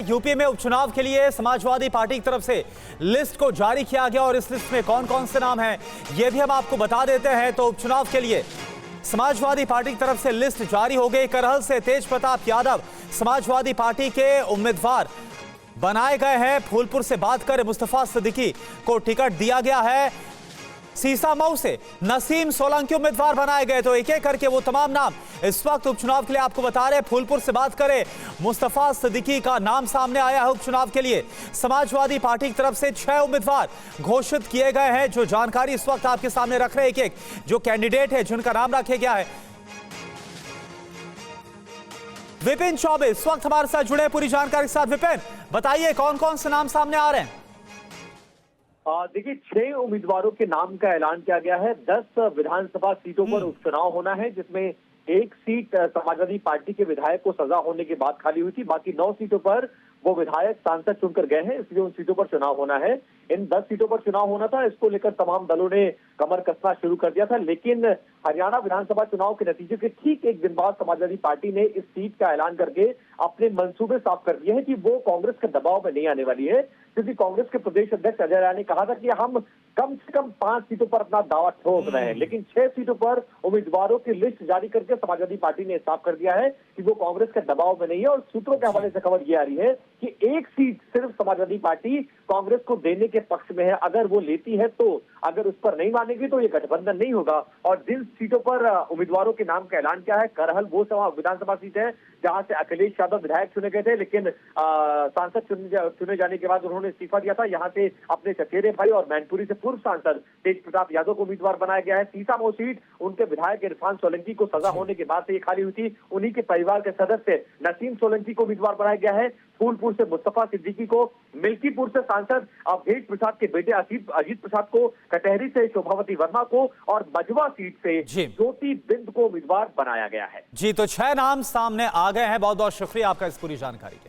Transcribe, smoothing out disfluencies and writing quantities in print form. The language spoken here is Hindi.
यूपी में उपचुनाव के लिए समाजवादी पार्टी की तरफ से लिस्ट को जारी किया गया और इस लिस्ट में कौन कौन से नाम हैं ये भी हम आपको बता देते हैं। तो उपचुनाव के लिए समाजवादी पार्टी की तरफ से लिस्ट जारी हो गई। करहल से तेज प्रताप यादव समाजवादी पार्टी के उम्मीदवार बनाए गए हैं। फूलपुर से बात करें मुस्तफा सिद्दीकी को टिकट दिया गया है। सीसामऊ से नसीम सोलंकी उम्मीदवार बनाए गए। तो एक एक करके वो तमाम नाम इस वक्त उपचुनाव के लिए आपको बता रहे हैं। फूलपुर से बात करें, मुस्तफा सिद्दीकी का नाम सामने आया है उपचुनाव के लिए। समाजवादी पार्टी की तरफ से 6 उम्मीदवार घोषित किए गए हैं। जो जानकारी इस वक्त आपके सामने रख रहे हैं, एक एक जो कैंडिडेट है जिनका नाम रखा गया है। विपिन चौबे इस वक्त हमारे साथ जुड़े पूरी जानकारी के साथ। विपिन, बताइए कौन कौन से नाम सामने आ रहे हैं? देखिए, 6 उम्मीदवारों के नाम का ऐलान किया गया है। 10 विधानसभा सीटों पर उपचुनाव होना है, जिसमें एक सीट समाजवादी पार्टी के विधायक को सजा होने के बाद खाली हुई थी। बाकी 9 सीटों पर वो विधायक सांसद चुनकर गए हैं, इसलिए उन सीटों पर चुनाव होना है। इन 10 सीटों पर चुनाव होना था, इसको लेकर तमाम दलों ने कमर कसना शुरू कर दिया था। लेकिन हरियाणा विधानसभा चुनाव के नतीजे के ठीक एक दिन बाद समाजवादी पार्टी ने इस सीट का ऐलान करके अपने मंसूबे साफ कर दिए हैं कि वो कांग्रेस के दबाव में नहीं आने वाली है। क्योंकि कांग्रेस के प्रदेश अध्यक्ष अजय राय ने कहा था कि हम कम से कम 5 सीटों पर अपना दावा ठोक रहे हैं, लेकिन 6 सीटों पर उम्मीदवारों की लिस्ट जारी करके समाजवादी पार्टी ने साफ कर दिया है कि वो कांग्रेस के दबाव में नहीं है। और सूत्रों के हवाले से खबर ये आ रही है कि एक सीट सिर्फ समाजवादी पार्टी कांग्रेस को देने के पक्ष में है। अगर वो लेती है तो, अगर उस पर नहीं मानेगी तो ये गठबंधन नहीं होगा। और जिन सीटों पर उम्मीदवारों के नाम का ऐलान किया है, करहल वो विधानसभा सीट है जहां से अखिलेश यादव विधायक चुने गए थे, लेकिन सांसद चुने जाने के बाद उन्होंने इस्तीफा दिया था। यहाँ से अपने चचेरे भाई और मैनपुरी से पूर्व सांसद तेज प्रताप यादव को उम्मीदवार बनाया गया है। सीसामऊ सीट उनके विधायक इरफान सोलंकी को सजा होने के बाद से ये खाली हुई थी। उन्हीं के परिवार के सदस्य नसीम सोलंकी को उम्मीदवार बनाया गया है। फूलपुर से मुस्तफा सिद्दीकी को, मिल्कीपुर से सांसद अवधेश प्रसाद के बेटे अजीत प्रसाद को, कटहरी से शोभावती वर्मा को और मझवा सीट से ज्योति बिंद को उम्मीदवार बनाया गया है। जी, तो 6 नाम सामने आ गए हैं। बहुत बहुत शुक्रिया आपका इस पूरी जानकारी के लिए।